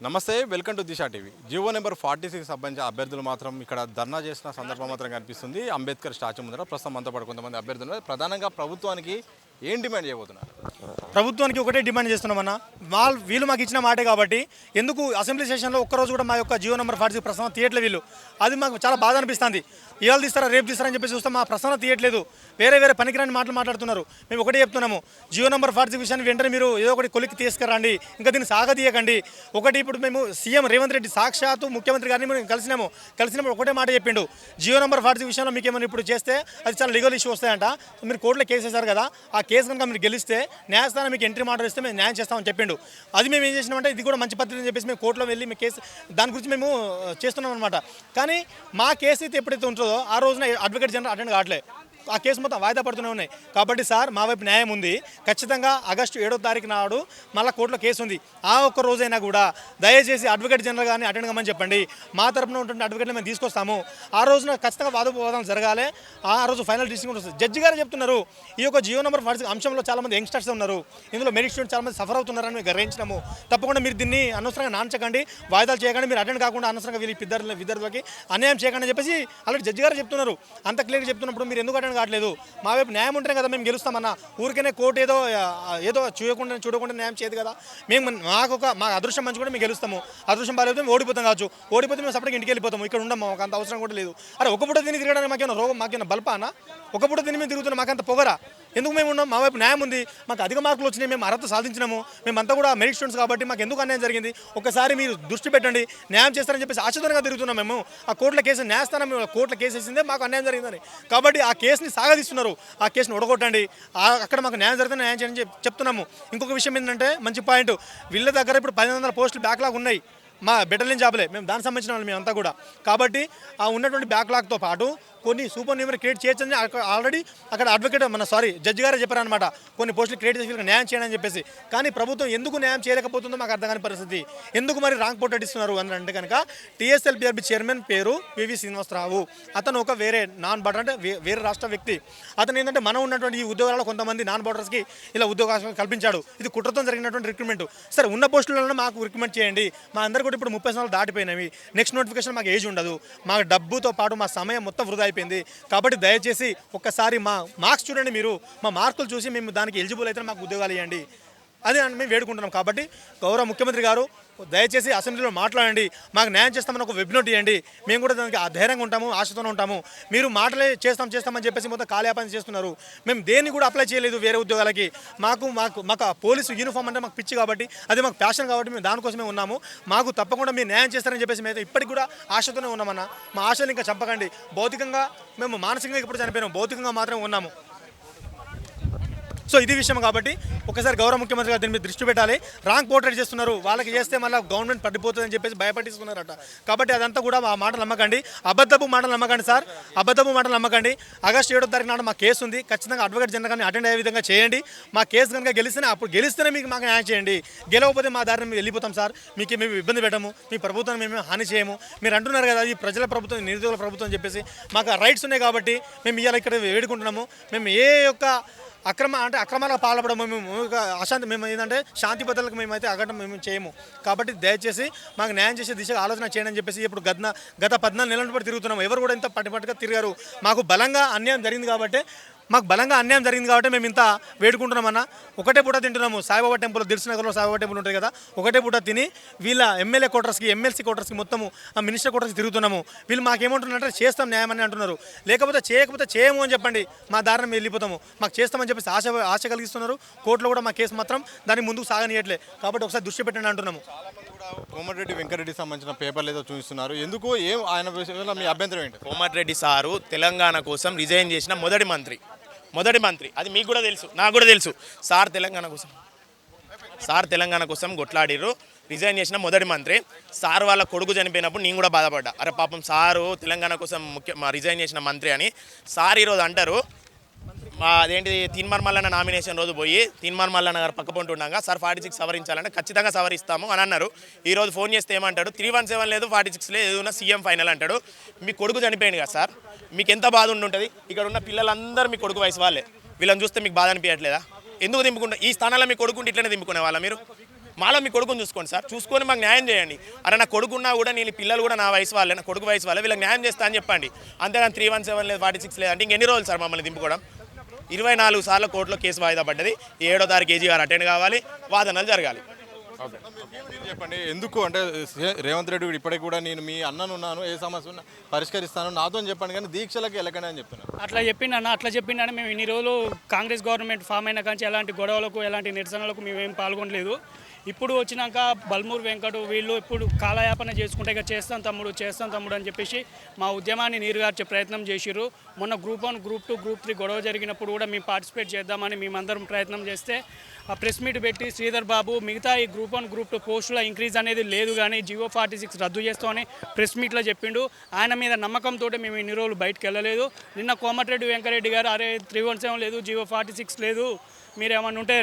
నమస్తే, welcome to Disha TV. GO number 46 సంబంధించిన అభ్యర్థులు మాత్రం ఇక్కడ ధర్నా చేసిన సందర్భం మాత్రం కనిపిస్తుంది. అంబేద్కర్ స్టాచ్యూ ముందర ప్రస్తుతం మనతో పాటు కొంతమంది అభ్యర్థులు ప్రధానంగా ప్రభుత్వానికి ఏం డిమాండ్ చేయబోతున్నారు? ప్రభుత్వానికి ఒకటే డిమాండ్ చేస్తున్నామన్నా, వీళ్ళు మాకు ఇచ్చిన మాటే కాబట్టి ఎందుకు అసెంబ్లీ సెషన్లో ఒక్కరోజు కూడా మా యొక్క జియో నెంబర్ 46 ప్రస్తావన తీయట్లేదు వీళ్ళు. అది మాకు చాలా బాధ అనిపిస్తుంది. ఇవాళ తీస్తారా రేపు తీస్తారని చెప్పి చూస్తే మా ప్రస్తావన తీయట్లేదు. వేరే పనికిరాని మాటలు మాట్లాడుతున్నారు. మేము ఒకటే చెప్తున్నాము, జియో నెంబర్ 46 విషయాన్ని వెంటనే మీరు ఏదో ఒకటి కొలిక్కి తీసుకురండి, ఇంకా దీన్ని సాగదీయకండి. ఒకటి ఇప్పుడు మేము సీఎం రేవంత్ రెడ్డి సాక్షాత్తు ముఖ్యమంత్రి గారిని మేము కలిసినప్పుడు ఒకటే మాట చెప్పిండు, జియో నెంబర్ 46 విషయంలో మీకు ఏమైనా ఇప్పుడు చేస్తే అది చాలా లీగల్ ఇష్యూ వస్తాయంట. మీరు కోర్టులో కేసు వేశారు కదా, ఆ కేసు కనుక మీరు గెలిస్తే న్యాయస్థానం మీకు ఎంట్రీ ఆర్డర్ ఇస్తే మేము న్యాయం చేస్తామని చెప్పిండు. అది మేము ఏం చేసినామంటే ఇది కూడా మంచి పద్ధతి అని చెప్పేసి మేము కోర్టులో వెళ్ళి మీ కేసు దాని గురించి మేము చేస్తున్నాం అనమాట. కానీ మా కేసు అయితే ఎప్పుడైతే ఉంటుందో ఆ రోజున అడ్వకేట్ జనరల్ అటెండ్ కావట్లేదు. ఆ కేసు మొత్తం వాయిదా పడుతూనే ఉన్నాయి. కాబట్టి సార్ మా వైపు న్యాయం ఉంది. ఖచ్చితంగా ఆగస్టు 7వ తారీఖు నాడు మళ్ళీ కోర్టులో కేసు ఉంది. ఆ ఒక్క రోజైనా కూడా దయచేసి అడ్వకేట్ జనరల్ గారిని అటెండ్ కమ్మని చెప్పండి. మా తరపున ఉంటున్న అడ్వకేట్ని మేము తీసుకొస్తాము. ఆ రోజున ఖచ్చితంగా వాదోపవాదాలు జరగాలి. ఆ రోజు ఫైనల్ డిసిషన్ వస్తుంది. జడ్జి గారు చెప్తున్నారు, ఈ యొక్క జియో నెంబర్ 46 అంశంలో చాలామంది యంగ్స్టర్స్ ఉన్నారు, ఇందులో మెరిట్ స్టూడెంట్స్ చాలామంది సఫర్ అవుతున్నారని మేము గ్రహించినాము. తప్పకుండా మీరు దీన్ని అనవసరంగా నాంచకండి, వాయిదాలు చేయకండి, మీరు అటెండ్ కాకుండా అనవసరంగా వీళ్ళు విద్యార్థులకి అన్యాయం చేయకండి అని చెప్పేసి అలాంటి జడ్జి గారు చెప్తున్నారు. అంత క్లియర్గా చెప్తున్నప్పుడు మీరు ఎందుకు అటెండ్ కావట్లేదు? మా వైపు న్యాయం ఉంటేనే కదా మేము గెలుస్తామన్నా. ఊరికనే కోర్టు ఏదో చూడకుండా న్యాయం చేయదు కదా. మేము మా అదృష్టం మంచి కూడా మేము గెలుస్తాము. అదృష్టం బాగాలేదు మేము ఓడిపోతాం కావచ్చు. ఓడిపోతే మేము సపరేట్గా ఇంటికి వెళ్ళిపోతాము. ఇక్కడ ఉండము, మాకు అంత అవసరం కూడా లేదు. అరే ఒక పూట తిని తిరగడానికి మాకేమైనా రోగం, మాకేమైనా బల్పానా? ఒక పూట తిని మేము తిరుగుతున్నాం, మాకంత పొగరా? ఎందుకు మేము ఉన్నాం? మా వైపు న్యాయం ఉంది, మాకు అధిక మార్కులు వచ్చినాయి, మేము అర్హత సాధించినాము, మేమంతా కూడా మెరిట్ స్టూడెంట్స్ కాబట్టి మాకు ఎందుకు అన్యాయం జరిగింది ఒకసారి మీరు దృష్టి పెట్టండి, న్యాయం చేస్తారని చెప్పేసి ఆశీర్వాదంగా తిరుగుతున్నాం మేము. ఆ కోర్టుల కేసు న్యాయస్థానం కోర్టుల కేసు వేసిందే మాకు అన్యాయం జరిగిందని. కాబట్టి ఆ కేసుని సాగదీస్తున్నారు. ఆ కేసుని ఒడగొట్టండి, అక్కడ మాకు న్యాయం జరిగితే న్యాయం చేయని చెప్తున్నాము. ఇంకొక విషయం ఏంటంటే మంచి పాయింట్, వీళ్ళ దగ్గర ఇప్పుడు 1500 పోస్టులు బ్యాక్లాగ్ ఉన్నాయి. మా బెటలియన్ జాబ్లే, మేము దానికి సంబంధించిన వాళ్ళు మేమంతా కూడా. కాబట్టి ఆ ఉన్నటువంటి బ్యాక్లాగ్తో పాటు కొన్ని సూపర్ న్యూమరీ క్రియేట్ చేయొచ్చని ఆల్రెడీ అక్కడ అడ్వకేట్ జడ్జి గారే చెప్పారనమాట, కొన్ని పోస్టులు క్రియేట్ చేసి న్యాయం చేయండి అని చెప్పేసి. కానీ ప్రభుత్వం ఎందుకు న్యాయం చేయలేకపోతుందో మాకు అర్థం కాని పరిస్థితి. ఎందుకు మరి రాంగ్ పోర్ట్రేట్ ఇస్తున్నారు అని అంటే కనుక, టీఎస్ఎల్పిఆర్బి చైర్మన్ పేరు పివి శ్రీనివాసరావు. అతను ఒక వేరే నాన్ బార్డర్ అంటే వేరే రాష్ట్ర వ్యక్తి. అతను ఏంటంటే మనం ఉన్నటువంటి ఈ ఉద్యోగాల్లో కొంతమంది నాన్ బార్డర్స్కి ఇలా ఉద్యోగాలు కల్పించాడు. ఇది కుట్రతో జరిగినటువంటి రిక్రూట్మెంట్. సరే ఉన్న పోస్టులలో మాకు రిక్రూట్మెంట్ చేయండి. మా అందరూ కూడా ఇప్పుడు 30 సంవత్సరాలు దాటిపోయినవి. నెక్స్ట్ నోటిఫికేషన్ మాకు ఏజ్ ఉండదు. మా డబ్బుతో పాటు మా సమయం మొత్తం వృధా అయిపోయింది. కాబట్టి దయచేసి ఒక్కసారి మా మార్క్స్ చూడండి, మీరు మా మార్కులు చూసి మేము దానికి ఎలిజిబుల్ అయితే మాకు ఉద్యోగాలు ఇవ్వండి అది మేము వేడుకుంటున్నాం. కాబట్టి గౌరవ ముఖ్యమంత్రి గారు దయచేసి అసెంబ్లీలో మాట్లాడండి, మాకు న్యాయం చేస్తామని ఒక వెబ్ నోట్ ఇవ్వండి. మేము కూడా దానికి ధైర్యంగా ఉంటాము, ఆశతోనే ఉంటాము. మీరు మాటలే చేస్తామని చెప్పేసి మొత్తం కాలయాపన చేస్తున్నారు. మేము దేన్ని కూడా అప్లై చేయలేదు వేరే ఉద్యోగాలకి. మాకు పోలీసు యూనిఫామ్ అంటే మాకు పిచ్చి కాబట్టి, అది మాకు ప్యాషన్ కాబట్టి మేము దానికోసమే ఉన్నాము. మాకు తప్పకుండా మీరు న్యాయం చేస్తారని చెప్పేసి మేము ఇప్పటికి కూడా ఆశతోనే ఉన్నామన్న. మా ఆశలు ఇంకా చంపకండి. భౌతికంగా మేము మానసికంగా ఇప్పుడు చనిపోయినాము, భౌతికంగా మాత్రమే ఉన్నాము. సో ఇది విషయం. కాబట్టి ఒకసారి గౌరవ ముఖ్యమంత్రి గారు దీని మీద దృష్టి పెట్టాలి. రాంగ్ పోర్ట్రేట్ చేస్తున్నారు, వాళ్ళకి చేస్తే మళ్ళీ గవర్నమెంట్ పడిపోతుందని చెప్పేసి భయపట్టిస్తున్నారట. కాబట్టి అదంతా కూడా ఆ మాటలు నమ్మకండి, అబద్ధపు మాటలు నమ్మకండి సార్, అబద్ధపు మాటలు నమ్మకండి. ఆగస్టు 7వ తారీఖు నాడు మా కేసు ఉంది. ఖచ్చితంగా అడ్వకేట్ జనరల్ గారిని అటెండ్ అయ్యే విధంగా చేయండి. మా కేసు కనుక గెలిస్తేనే మీకు మాకు న్యాయం చేయండి. గెలవకపోతే మా దారిని మేము వెళ్ళిపోతాం సార్. మీకు మేము ఇబ్బంది పెట్టము, మీ ప్రభుత్వాన్ని మేము హాని చేయము. మీరు అంటున్నారు కదా ఈ ప్రజల ప్రభుత్వం, నిరుద్యోగుల ప్రభుత్వం అని చెప్పేసి. మాకు రైట్స్ ఉన్నాయి కాబట్టి మేము ఇవాళ ఇక్కడ వేడుకుంటున్నాము. మేము ఏ యొక్క అక్రమాలకు పాల్పడము, మేము అశాంతి, మేము ఏంటంటే శాంతి భద్రతలకు మేమైతే అగటం మేము చేయము. కాబట్టి దయచేసి మాకు న్యాయం చేసే దిశగా ఆలోచన చేయండి అని చెప్పేసి ఇప్పుడు గత 14 నెలల పాటు తిరుగుతున్నాము. ఎవరు కూడా ఇంత పట్టుగా తిరిగారు. మాకు బలంగా అన్యాయం జరిగింది కాబట్టి మేము ఇంత వేడుకుంటున్నామన్నా. ఒకటే పూట తింటున్నాము. సాయిబాబా టెంపుల్, దిల్సునగర్లో సాయిబాబా టెంపుల్ ఉంటుంది కదా, ఒకటే పూట తిని వీళ్ళ ఎమ్మెల్యే క్వార్టర్స్కి, ఎమ్మెల్సీ క్వార్టర్స్కి, మొత్తము ఆ మినిస్టర్ క్వార్టర్స్కి తిరుగుతున్నాము. వీళ్ళు మాకేమంటున్నారంటే చేస్తాం న్యాయం అని అంటున్నారు. చేయకపోతే చేయము అని చెప్పండి, మా దారిని వెళ్ళిపోతాము. మాకు చేస్తామని చెప్పేసి ఆశ కలిగిస్తున్నారు. కోర్టులో కూడా మా కేసు మాత్రం దాన్ని ముందుకు సాగనీయట్లే. కాబట్టి ఒకసారి దృష్టి పెట్టండి అంటున్నాము. కోమటిరెడ్డి వెంకటరెడ్డి సంబంధించిన పేపర్లు ఏదో చూపిస్తున్నారు. ఎందుకు ఆయన విషయంలో మీ అభ్యంతరం ఏంటి? కోమటిరెడ్డి సారు తెలంగాణ కోసం రిజైన్ చేసిన మొదటి మంత్రి. అది మీకు కూడా తెలుసు, నాకు కూడా తెలుసు. సార్ తెలంగాణ కోసం కొట్లాడిర్రు, రిజైన్ చేసిన మొదటి మంత్రి. సార్ వాళ్ళ కొడుకు చనిపోయినప్పుడు నేను కూడా బాధపడ్డా, అరే పాపం సారు తెలంగాణ కోసం రిజైన్ చేసిన మంత్రి అని. సార్ ఈరోజు అంటారు, అదేంటి తీన్మార్ మల్లన్న నామినేషన్ రోజు పోయి తీన్మార్ మల్లన్న గారు పక్కపొంటి ఉండగా సార్ 46 సవరించాలంటే ఖచ్చితంగా సవరిస్తాము అని అన్నారు. ఈరోజు ఫోన్ చేస్తే ఏమంటాడు, 317 లేదు 46 లేదు, ఏదైనా సీఎం ఫైనల్ అంటాడు. మీ కొడుకు చనిపోయింది కదా సార్, మీకు ఎంత బాధ ఉంటుంది? ఇక్కడ ఉన్న పిల్లలందరూ మీ కొడుకు వయసు వాళ్ళే. వీళ్ళని చూస్తే మీకు బాధ అనిపించట్లేదా? ఎందుకు దింపుకుంటా? ఈ స్థానాల్లో మీ కొడుకుంటే ఇట్లనే దింపుకునే వాళ్ళ మీరు? మాలో మీ కొడుకుని చూసుకోండి సార్, చూసుకొని మాకు న్యాయం చేయండి. అరే నా కొడుకున్నా కూడా నేను పిల్లలు కూడా నా వయసు వాళ్ళే, నా కొడుకు వయసు వాళ్ళే, వీళ్ళకి న్యాయం చేస్తా అని చెప్పండి. అంతేగాని 317 లేదు 46 లేదు అంటే ఇంకెన్ని రోజులు సార్ మమ్మల్ని దింపుకోవడం? 24 సార్లు కోర్టులో కేసు వాయిదా పడ్డది. 7వ తారీఖు కేజీ గారు అటెండ్ కావాలి, వాదనలు జరగాలి. మీరు చెప్పండి ఎందుకు అంటే రేవంత్ రెడ్డి కూడా ఇప్పటికి కూడా నేను మీ అన్ననున్నాను, ఏ సమస్య ఉన్నా పరిష్కరిస్తాను నాతో చెప్పండి కానీ దీక్షలకు వెళ్ళకండి అని చెప్తున్నాను. అట్లా చెప్పిండన్న మేము ఇన్ని రోజులు కాంగ్రెస్ గవర్నమెంట్ ఫామ్ అయినా కానీ ఎలాంటి గొడవలకు ఎలాంటి నిరసనలకు మేమేం పాల్గొనలేదు. ఇప్పుడు వచ్చినాక బల్మూరు వెంకటు వీళ్ళు ఇప్పుడు కాలయాపన చేసుకుంటే ఇక చేస్తాం తమ్ముడు అని చెప్పేసి మా ఉద్యమాన్ని నీరుగార్చే ప్రయత్నం చేసిర్రు. మొన్న గ్రూప్ 1, గ్రూప్ 2, గ్రూప్ 3 గొడవ జరిగినప్పుడు కూడా మేము పార్టిసిపేట్ చేద్దామని మేమందరం ప్రయత్నం చేస్తే ఆ ప్రెస్ మీట్ పెట్టి శ్రీధర్ బాబు మిగతా ఈ గ్రూప్ 1, గ్రూప్ 2 పోస్టుల ఇంక్రీజ్ అనేది లేదు కానీ GO 46 రద్దు చేస్తామని ప్రెస్ మీట్లో చెప్పిండు. ఆయన మీద నమ్మకంతో మేము ఇన్ని రోజులు బయటకు వెళ్ళలేదు. నిన్న కోమటిరెడ్డి వెంకరెడ్డి గారు అరే 317 లేదు, GO 46 లేదు, మీరు ఏమన్నా ఉంటే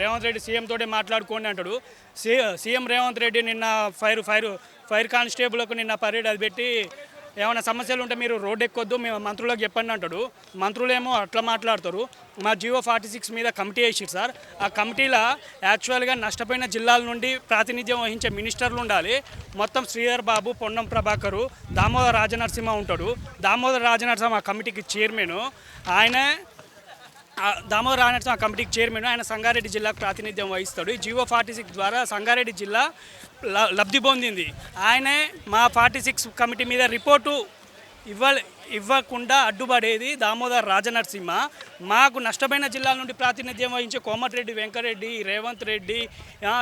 రేవంత్ రెడ్డి సీఎం తోటే మాట్లాడుకోండి అంటాడు. సీఎం రేవంత్ రెడ్డి నిన్న ఫైర్ కానిస్టేబుల్కు నిన్న పరేడ్ అది పెట్టి ఏమైనా సమస్యలు ఉంటే మీరు రోడ్డు ఎక్కొద్దు మేము మంత్రులకు చెప్పండి అంటాడు. మంత్రులేమో అట్లా మాట్లాడతారు. మా GO 46 మీద కమిటీ వేసిరు సార్. ఆ కమిటీలో యాక్చువల్గా నష్టపోయిన జిల్లాల నుండి ప్రాతినిధ్యం వహించే మినిస్టర్లు ఉండాలి. మొత్తం శ్రీధర్ బాబు, పొన్నం ప్రభాకరు, దామోదర రాజనరసింహ ఉంటాడు. దామోదర రాజనరసింహ ఆ కమిటీకి చైర్మన్, ఆయన దామోదర రాజనరసింహ కమిటీకి చైర్మన్, ఆయన సంగారెడ్డి జిల్లాకు ప్రాతినిధ్యం వహిస్తాడు. GO 46 ద్వారా సంగారెడ్డి జిల్లా లబ్ధి పొందింది. ఆయనే మా 46 కమిటీ మీద రిపోర్టు ఇవ్వకుండా అడ్డుపడేది దామోదర్ రాజనరసింహ. మాకు నష్టపోయిన జిల్లాల నుండి ప్రాతినిధ్యం వహించే కోమటిరెడ్డి వెంకరెడ్డి, రేవంత్ రెడ్డి,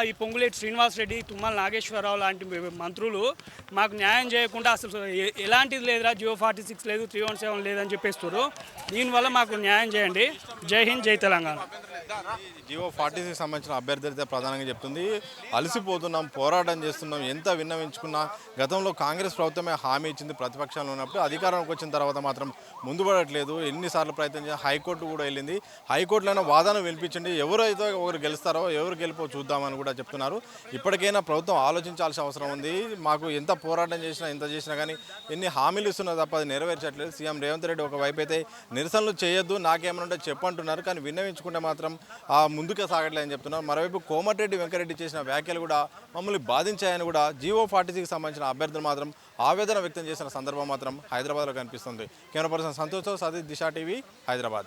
ఈ పొంగులేటి శ్రీనివాస్ రెడ్డి, తుమ్మల నాగేశ్వరరావు లాంటి మంత్రులు మాకు న్యాయం చేయకుండా అసలు ఎలాంటిది లేదురా, GO 46 లేదు, 317 లేదని చెప్పేస్తారు. దీనివల్ల మాకు న్యాయం చేయండి. జై హింద్, జై తెలంగాణ. GO 46 సంబంధించిన అభ్యర్థులైతే ప్రధానంగా చెప్తుంది అలసిపోతున్నాం, పోరాటం చేస్తున్నాం, ఎంత విన్నవించుకున్నా గతంలో కాంగ్రెస్ ప్రభుత్వమే హామీ ఇచ్చింది ప్రతిపక్షంలో ఉన్నప్పుడు, అధికారంలోకి వచ్చిన తర్వాత మాత్రం ముందు పడట్లేదు. ఎన్నిసార్లు ప్రయత్నం చేసి హైకోర్టు కూడా వెళ్ళింది. హైకోర్టులోనే వాదన వినిపించండి, ఎవరైతే ఒకరు గెలుస్తారో ఎవరు గెలిపో చూద్దామని కూడా చెప్తున్నారు. ఇప్పటికైనా ప్రభుత్వం ఆలోచించాల్సిన అవసరం ఉంది. మాకు ఎంత పోరాటం చేసినా ఎంత చేసినా కానీ ఎన్ని హామీలు ఇస్తున్నా తప్ప అది నెరవేర్చట్లేదు. సీఎం రేవంత్ రెడ్డి ఒకవైపు అయితే నిరసనలు చేయొద్దు, నాకేమైనా ఉంటే చెప్పంటున్నారు, కానీ విన్నవించుకుంటే మాత్రం ముందుకే సాగట్లేదని చెప్తున్నారు. మరోవైపు కోమటిరెడ్డి వెంకరెడ్డి చేసిన వ్యాఖ్యలు కూడా మమ్మల్ని బాధించాయని కూడా GO 46 సంబంధించిన అభ్యర్థులు మాత్రం ఆవేదన వ్యక్తం చేసిన సందర్భం మాత్రం హైదరాబాద్లో కనిపిస్తుంది. కెమెరా పర్సన్ సంతోష్తో సతీష్, దిశ టీవీ, హైదరాబాద్.